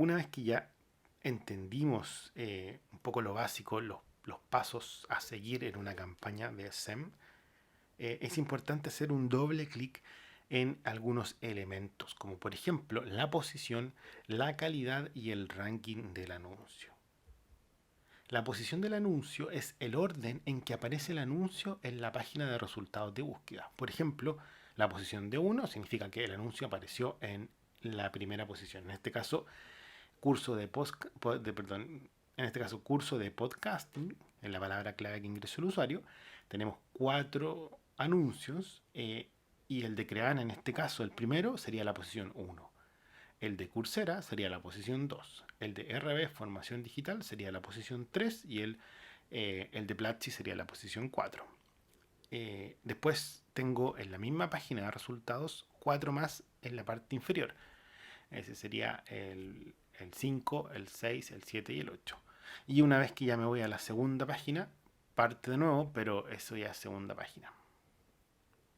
una vez que ya entendimos un poco lo básico, los pasos a seguir en una campaña de SEM, es importante hacer un doble clic en algunos elementos, como por ejemplo la posición, la calidad y el ranking del anuncio. La posición del anuncio es el orden en que aparece el anuncio en la página de resultados de búsqueda. Por ejemplo, la posición de 1 significa que el anuncio apareció en la primera posición. En este caso, curso de, perdón, en este caso, curso de podcasting, en la palabra clave que ingresó el usuario, tenemos 4 anuncios y el de Creana, en este caso, el primero sería la posición 1. El de Coursera sería la posición 2. El de RB, Formación Digital, sería la posición 3 y el de Platzi sería la posición 4. Después tengo en la misma página de resultados 4 más en la parte inferior. Ese sería el 5, el 6, el 7 y el 8. Y una vez que ya me voy a la segunda página, parte de nuevo, pero eso ya es segunda página.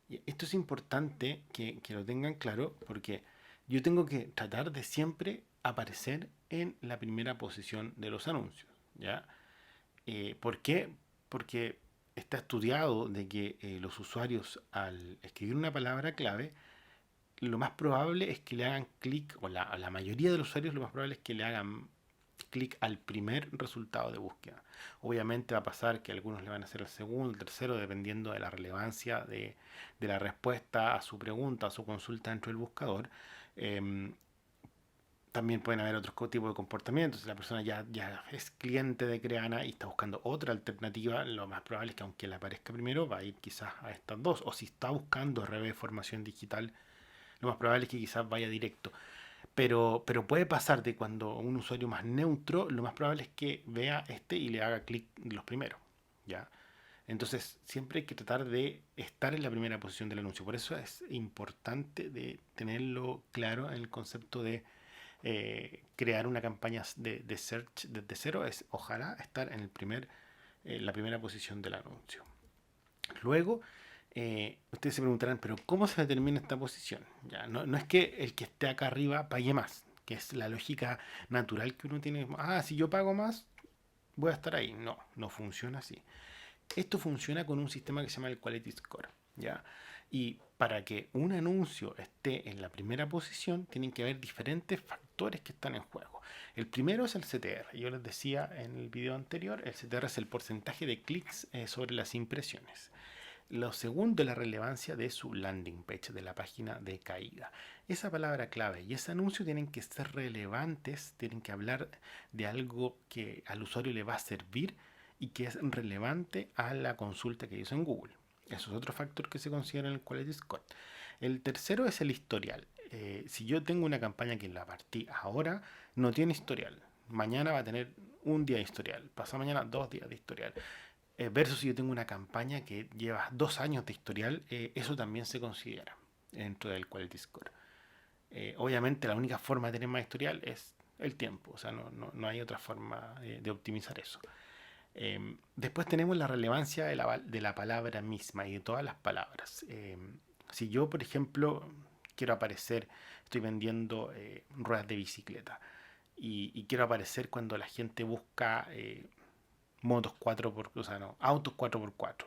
Y esto es importante que lo tengan claro porque yo tengo que tratar de siempre aparecer en la primera posición de los anuncios. ¿Ya? ¿Por qué? Porque está estudiado de que los usuarios al escribir una palabra clave lo más probable es que le hagan clic, o la mayoría de los usuarios lo más probable es que le hagan clic al primer resultado de búsqueda. Obviamente va a pasar que algunos le van a hacer el segundo, el tercero, dependiendo de la relevancia de la respuesta a su pregunta, a su consulta dentro del buscador. Eh, También pueden haber otros tipos de comportamientos. Si la persona ya es cliente de Creana y está buscando otra alternativa, lo más probable es que aunque le aparezca primero, va a ir quizás a estas dos. O si está buscando RB formación digital, lo más probable es que quizás vaya directo. Pero puede pasar de cuando un usuario más neutro, lo más probable es que vea este y le haga clic los primeros. ¿Ya? Entonces, siempre hay que tratar de estar en la primera posición del anuncio. Por eso es importante de tenerlo claro en el concepto de crear una campaña de search desde cero. Es ojalá estar en la primera posición del anuncio. Luego, ustedes se preguntarán, pero ¿cómo se determina esta posición? Ya, no es que el que esté acá arriba pague más, que es la lógica natural que uno tiene. Ah, si yo pago más, voy a estar ahí. No, no funciona así. Esto funciona con un sistema que se llama el Quality Score. ¿Ya? Y para que un anuncio esté en la primera posición, tienen que haber diferentes factores que están en juego. El primero es el CTR. Yo les decía en el video anterior, el CTR es el porcentaje de clics sobre las impresiones. Lo segundo es la relevancia de su landing page, de la página de caída. Esa palabra clave y ese anuncio tienen que ser relevantes, tienen que hablar de algo que al usuario le va a servir y que es relevante a la consulta que hizo en Google. Eso es otro factor que se considera en el Quality Score. El tercero es el historial. Si yo tengo una campaña que la partí ahora, no tiene historial. Mañana va a tener un día de historial. Pasado mañana 2 días de historial. Versus si yo tengo una campaña que lleva 2 años de historial, eso también se considera dentro del Quality Score. Obviamente la única forma de tener más historial es el tiempo, o sea, no hay otra forma de optimizar eso. Después tenemos la relevancia de la palabra misma y de todas las palabras. Si yo, por ejemplo, quiero aparecer, estoy vendiendo ruedas de bicicleta y quiero aparecer cuando la gente busca motos 4x, o sea, no, autos 4x4.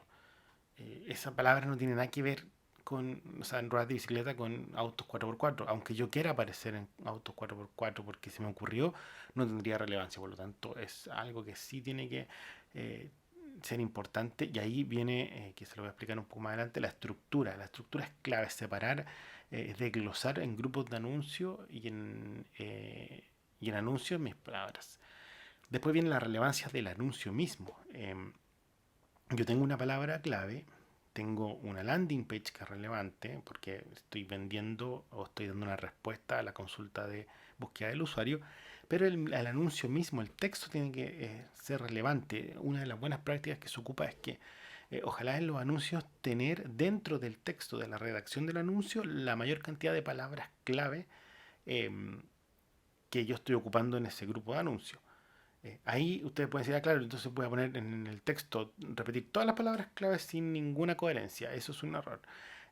Esa palabra no tiene nada que ver con, o sea, en ruedas de bicicleta con autos 4x4. Aunque yo quiera aparecer en autos 4x4 porque se me ocurrió, no tendría relevancia. Por lo tanto, es algo que sí tiene que eh, ser importante. Y ahí viene, que se lo voy a explicar un poco más adelante, la estructura. La estructura es clave, separar, desglosar en grupos de anuncio y en anuncios mis palabras. Después viene la relevancia del anuncio mismo. Yo tengo una palabra clave, tengo una landing page que es relevante porque estoy vendiendo o estoy dando una respuesta a la consulta de búsqueda del usuario, pero el anuncio mismo, el texto tiene que ser relevante. Una de las buenas prácticas que se ocupa es que ojalá en los anuncios tener dentro del texto de la redacción del anuncio la mayor cantidad de palabras clave eh, que yo estoy ocupando en ese grupo de anuncios. Ahí ustedes pueden decir, ah, claro, entonces voy a poner en el texto, repetir todas las palabras claves sin ninguna coherencia. Eso es un error.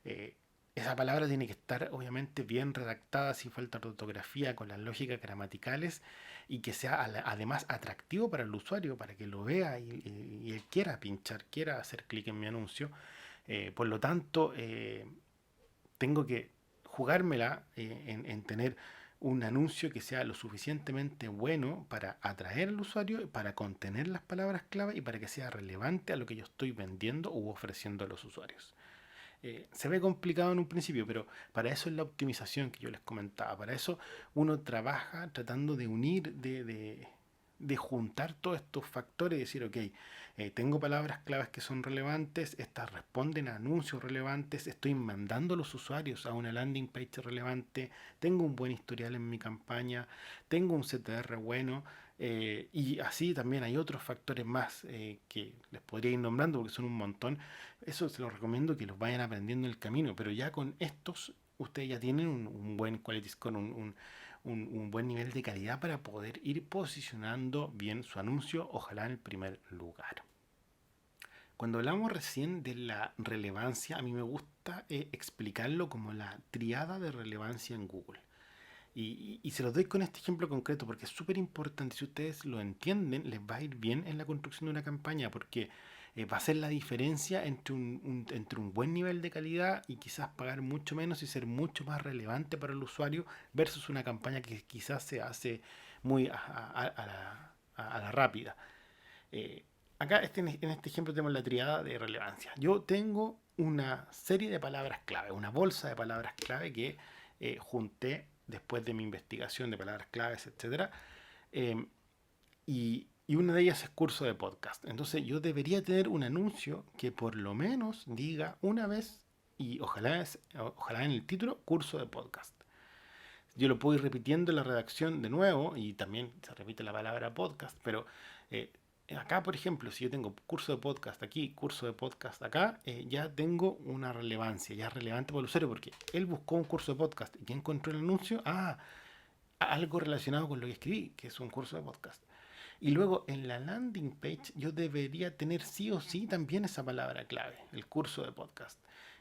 Eh, esa palabra tiene que estar obviamente bien redactada, sin falta de ortografía, con las lógicas gramaticales y que sea además atractivo para el usuario, para que lo vea y él quiera pinchar, quiera hacer clic en mi anuncio. Por lo tanto, tengo que jugármela en tener un anuncio que sea lo suficientemente bueno para atraer al usuario, para contener las palabras clave y para que sea relevante a lo que yo estoy vendiendo u ofreciendo a los usuarios. Se ve complicado en un principio, pero para eso es la optimización que yo les comentaba. Para eso uno trabaja tratando de unir, de juntar todos estos factores y decir, ok, tengo palabras claves que son relevantes, estas responden a anuncios relevantes, estoy mandando a los usuarios a una landing page relevante, tengo un buen historial en mi campaña, tengo un CTR bueno. Y así también hay otros factores más que les podría ir nombrando porque son un montón. Eso se los recomiendo que los vayan aprendiendo en el camino, pero ya con estos ustedes ya tienen un buen quality score, un buen nivel de calidad para poder ir posicionando bien su anuncio, ojalá en el primer lugar. Cuando hablamos recién de la relevancia, a mí me gusta explicarlo como la triada de relevancia en Google. Y se los doy con este ejemplo concreto porque es súper importante. Si ustedes lo entienden, les va a ir bien en la construcción de una campaña porque va a ser la diferencia entre un buen nivel de calidad y quizás pagar mucho menos y ser mucho más relevante para el usuario versus una campaña que quizás se hace muy a la rápida. Eh, Acá en este ejemplo tenemos la triada de relevancia. Yo tengo una serie de palabras clave, una bolsa de palabras clave que junté después de mi investigación de palabras claves, etcétera. eh, y una de ellas es curso de podcast. Entonces yo debería tener un anuncio que por lo menos diga una vez, y ojalá en el título, curso de podcast. Yo lo puedo ir repitiendo en la redacción de nuevo, y también se repite la palabra podcast, pero eh, acá, por ejemplo, si yo tengo curso de podcast aquí, curso de podcast acá, ya tengo una relevancia, ya es relevante para el usuario, porque él buscó un curso de podcast y que encontró el anuncio, algo relacionado con lo que escribí, que es un curso de podcast. Y luego en la landing page yo debería tener sí o sí también esa palabra clave, el curso de podcast.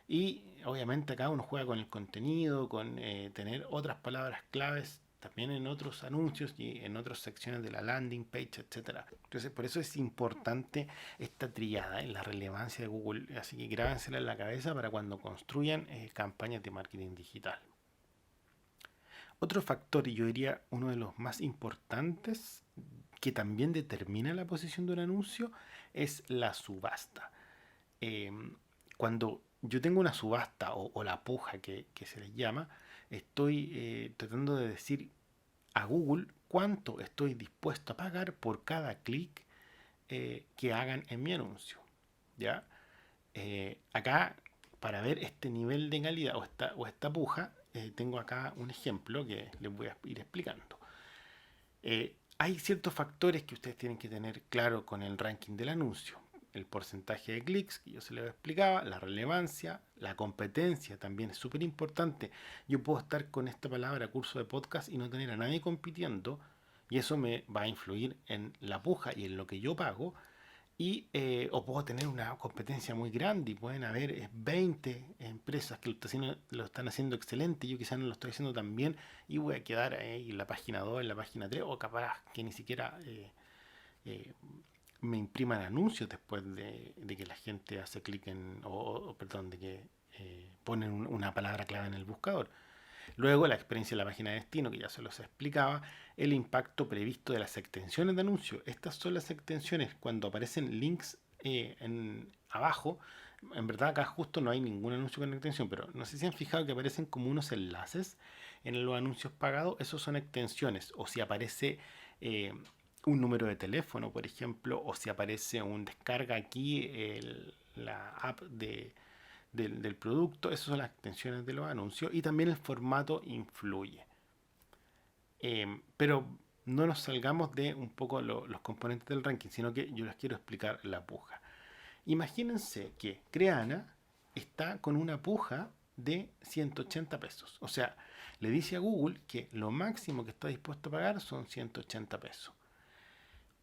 Y obviamente acá uno juega con el contenido, con tener otras palabras claves también en otros anuncios y en otras secciones de la landing page, etcétera. Entonces por eso es importante esta triada en la relevancia de Google. Así que grábensela en la cabeza para cuando construyan campañas de marketing digital. Otro factor, y yo diría uno de los más importantes, que también determina la posición de un anuncio, es la subasta. Eh, Cuando yo tengo una subasta o la puja que se les llama, estoy tratando de decir a Google cuánto estoy dispuesto a pagar por cada clic que hagan en mi anuncio. ¿Ya? Acá, para ver este nivel de calidad o esta puja, tengo acá un ejemplo que les voy a ir explicando. Hay ciertos factores que ustedes tienen que tener claro con el ranking del anuncio. El porcentaje de clics, que yo se les explicaba, la relevancia, la competencia también es súper importante. Yo puedo estar con esta palabra curso de podcast y no tener a nadie compitiendo y eso me va a influir en la puja y en lo que yo pago o puedo tener una competencia muy grande y pueden haber 20 empresas que lo están haciendo excelente y yo quizás no lo estoy haciendo tan bien y voy a quedar ahí en la página 2, en la página 3 o capaz que ni siquiera eh, me impriman anuncios después de que la gente hace clic perdón, de que ponen una palabra clave en el buscador. Luego, la experiencia de la página de destino, que ya se los explicaba, el impacto previsto de las extensiones de anuncio. Estas son las extensiones cuando aparecen links abajo. En verdad acá justo no hay ningún anuncio con extensión, pero no sé si han fijado que aparecen como unos enlaces en los anuncios pagados. Esos son extensiones. O si aparece eh, un número de teléfono, por ejemplo, o si aparece un descarga aquí la app del producto, esas son las extensiones de los anuncios y también el formato influye. Pero no nos salgamos de un poco los componentes del ranking, sino que yo les quiero explicar la puja. Imagínense que Creana está con una puja de 180 pesos. O sea, le dice a Google que lo máximo que está dispuesto a pagar son 180 pesos.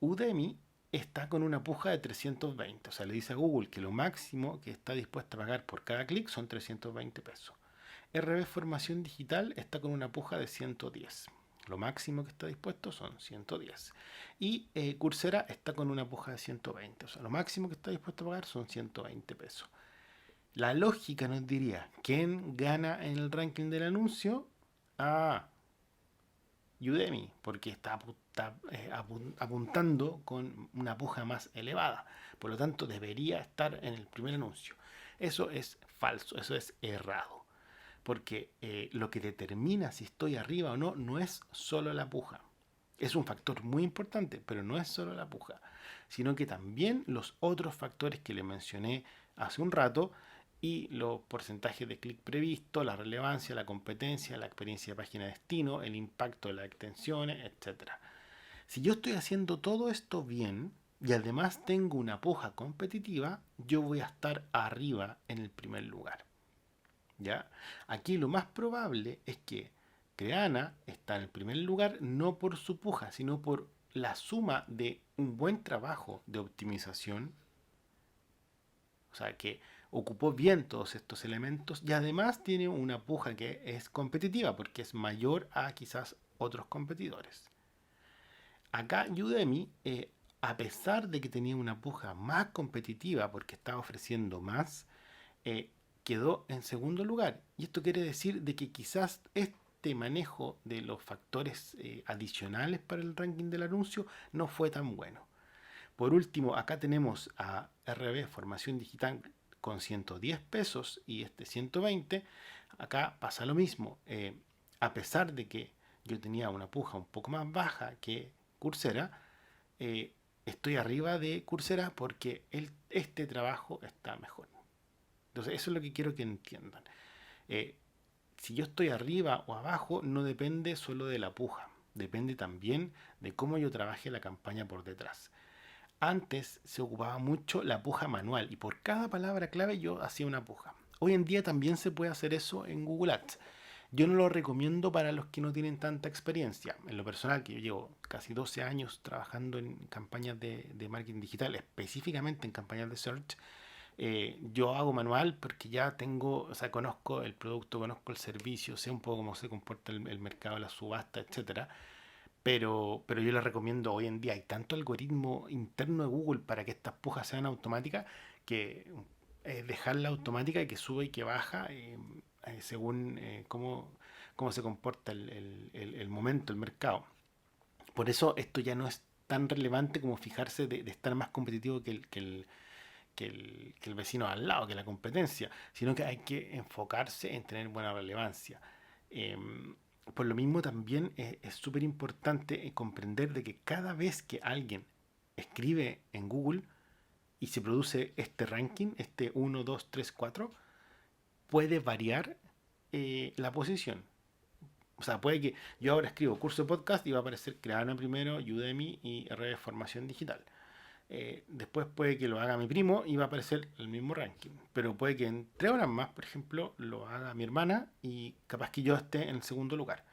Udemy está con una puja de 320. O sea, le dice a Google que lo máximo que está dispuesto a pagar por cada clic son 320 pesos. RB Formación Digital está con una puja de 110. Lo máximo que está dispuesto son 110. Y Coursera está con una puja de 120. O sea, lo máximo que está dispuesto a pagar son 120 pesos. La lógica nos diría, ¿quién gana en el ranking del anuncio? Ah, Udemy, porque está apuntando con una puja más elevada. Por lo tanto, debería estar en el primer anuncio. Eso es falso, eso es errado. Porque lo que determina si estoy arriba o no no es solo la puja. Es un factor muy importante, pero no es solo la puja, sino que también los otros factores que le mencioné hace un rato y los porcentajes de clic previsto, la relevancia, la competencia, la experiencia de página de destino, el impacto de las extensiones, etcétera. Si yo estoy haciendo todo esto bien y además tengo una puja competitiva, yo voy a estar arriba en el primer lugar. ¿Ya? Aquí lo más probable es que Creana está en el primer lugar no por su puja, sino por la suma de un buen trabajo de optimización, o sea, que ocupó bien todos estos elementos y además tiene una puja que es competitiva porque es mayor a quizás otros competidores. Acá Udemy, a pesar de que tenía una puja más competitiva porque estaba ofreciendo más, eh, quedó en segundo lugar. Y esto quiere decir de que quizás este manejo de los factores adicionales para el ranking del anuncio no fue tan bueno. Por último, acá tenemos a RB Formación Digital con 110 pesos y este 120. Acá pasa lo mismo. A pesar de que yo tenía una puja un poco más baja que Coursera, eh, estoy arriba de Coursera porque este trabajo está mejor. Entonces, eso es lo que quiero que entiendan. Eh, si yo estoy arriba o abajo, no depende solo de la puja, depende también de cómo yo trabaje la campaña por detrás. Antes se ocupaba mucho la puja manual y por cada palabra clave yo hacía una puja. Hoy en día también se puede hacer eso en Google Ads. Yo no lo recomiendo para los que no tienen tanta experiencia. En lo personal, que yo llevo casi 12 años trabajando en campañas de marketing digital, específicamente en campañas de search, yo hago manual porque ya tengo, o sea, conozco el producto, conozco el servicio, sé un poco cómo se comporta el mercado, la subasta, etcétera. Pero yo les recomiendo hoy en día, hay tanto algoritmo interno de Google para que estas pujas sean automáticas que dejarla automática y que sube y que baja según cómo se comporta el momento, el mercado. Por eso esto ya no es tan relevante como fijarse de estar más competitivo que el vecino al lado, que la competencia, sino que hay que enfocarse en tener buena relevancia. Por lo mismo también es súper importante comprender de que cada vez que alguien escribe en Google y se produce este ranking, este 1, 2, 3, 4, puede variar la posición. O sea, puede que yo ahora escribo curso de podcast y va a aparecer Creana primero, Udemy y RD Formación Digital. Después puede que lo haga mi primo y va a aparecer el mismo ranking. Pero puede que en 3 horas más, por ejemplo, lo haga mi hermana y capaz que yo esté en el segundo lugar.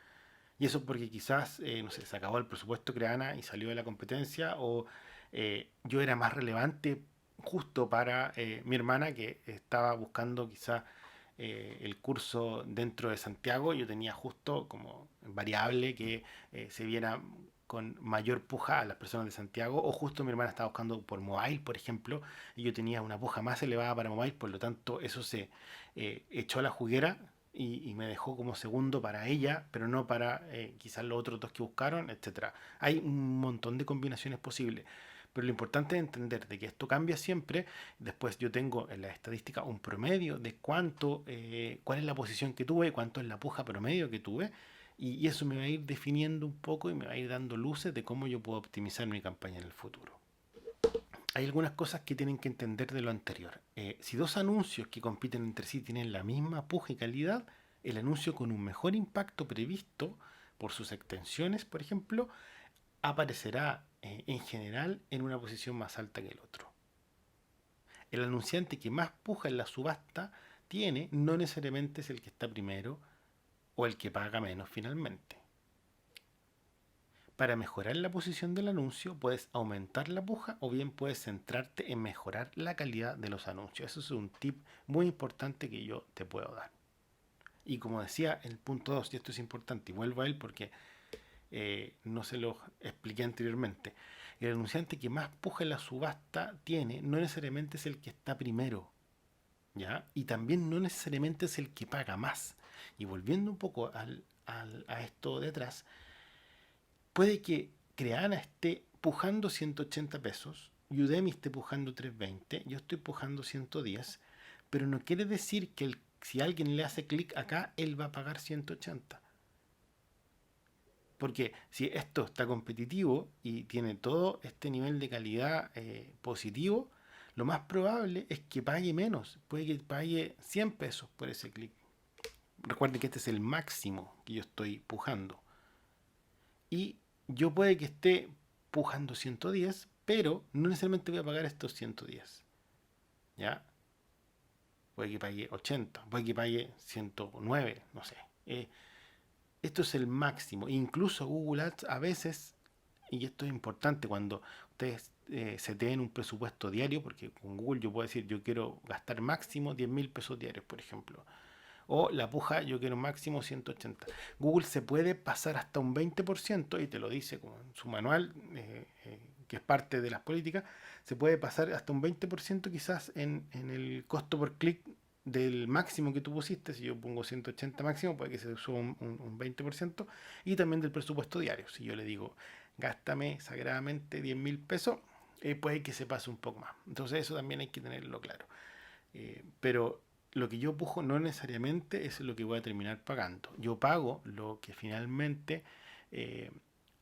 Y eso porque quizás, no sé, se acabó el presupuesto Creana y salió de la competencia o yo era más relevante justo para mi hermana que estaba buscando quizás el curso dentro de Santiago. Yo tenía justo como variable que se viera con mayor puja a las personas de Santiago o justo mi hermana estaba buscando por mobile, por ejemplo, y yo tenía una puja más elevada para mobile, por lo tanto eso se echó a la juguera y me dejó como segundo para ella, pero no para quizás los otros dos que buscaron, etcétera. Hay un montón de combinaciones posibles, pero lo importante es entender de que esto cambia siempre. Después yo tengo en la estadística un promedio de cuál es la posición que tuve, cuánto es la puja promedio que tuve, y eso me va a ir definiendo un poco y me va a ir dando luces de cómo yo puedo optimizar mi campaña en el futuro. Hay algunas cosas que tienen que entender de lo anterior. Si dos anuncios que compiten entre sí tienen la misma puja y calidad, el anuncio con un mejor impacto previsto por sus extensiones, por ejemplo, aparecerá en general en una posición más alta que el otro. El anunciante que más puja en la subasta tiene no necesariamente es el que está primero o el que paga menos finalmente. Para mejorar la posición del anuncio puedes aumentar la puja o bien puedes centrarte en mejorar la calidad de los anuncios. Eso es un tip muy importante que yo te puedo dar. Y como decía el punto 2, y esto es importante, y vuelvo a él porque no se lo expliqué anteriormente, el anunciante que más puja en la subasta tiene no necesariamente es el que está primero, ¿ya? Y también no necesariamente es el que paga más. Y volviendo un poco a esto de atrás, puede que Creana esté pujando 180 pesos, Udemy esté pujando 320, yo estoy pujando 110, pero no quiere decir que si alguien le hace clic acá, él va a pagar 180. Porque si esto está competitivo y tiene todo este nivel de calidad positivo, lo más probable es que pague menos. Puede que pague 100 pesos por ese clic. Recuerden que este es el máximo que yo estoy pujando. Y yo puede que esté pujando 110, pero no necesariamente voy a pagar estos 110. ¿Ya? Puede que pague 80, puede que pague 109, no sé. Esto es el máximo. Incluso Google Ads a veces, y esto es importante cuando ustedes se den un presupuesto diario, porque con Google yo puedo decir, yo quiero gastar máximo 10.000 pesos diarios, por ejemplo. O la puja, yo quiero máximo 180. Google se puede pasar hasta un 20%, y te lo dice con su manual, que es parte de las políticas, se puede pasar hasta un 20% quizás en el costo por clic del máximo que tú pusiste. Si yo pongo 180 máximo, puede que se suba un 20%, y también del presupuesto diario. Si yo le digo, gástame sagradamente 10.000 pesos, puede que se pase un poco más. Entonces eso también hay que tenerlo claro. Pero lo que yo pujo no necesariamente es lo que voy a terminar pagando. Yo pago lo que finalmente eh,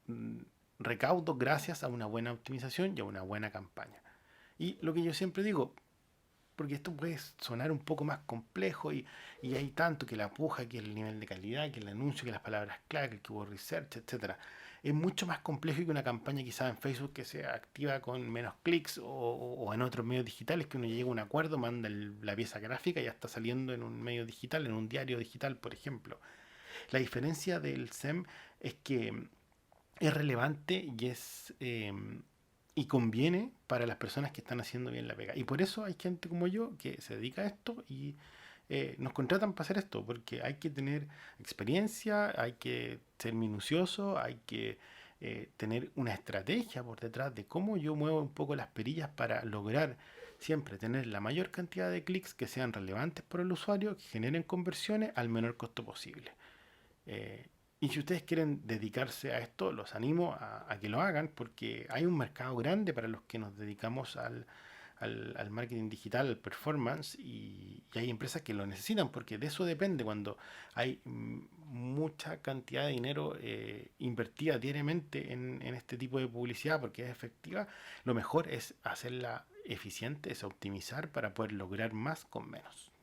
mm, recaudo gracias a una buena optimización y a una buena campaña. Y lo que yo siempre digo, porque esto puede sonar un poco más complejo y hay tanto que la puja, que el nivel de calidad, que el anuncio, que las palabras clave, que el keyword research, etcétera. Es mucho más complejo que una campaña quizás en Facebook que se activa con menos clics o en otros medios digitales que uno llega a un acuerdo, manda la pieza gráfica y ya está saliendo en un medio digital, en un diario digital, por ejemplo. La diferencia del SEM es que es relevante y conviene para las personas que están haciendo bien la pega. Y por eso hay gente como yo que se dedica a esto y nos contratan para hacer esto, porque hay que tener experiencia, hay que ser minucioso, hay que tener una estrategia por detrás de cómo yo muevo un poco las perillas para lograr siempre tener la mayor cantidad de clics que sean relevantes para el usuario, que generen conversiones al menor costo posible. Eh, y si ustedes quieren dedicarse a esto, los animo a que lo hagan porque hay un mercado grande para los que nos dedicamos al marketing digital, al performance, y hay empresas que lo necesitan porque de eso depende cuando hay mucha cantidad de dinero invertida diariamente en este tipo de publicidad porque es efectiva. Lo mejor es hacerla eficiente, es optimizar para poder lograr más con menos.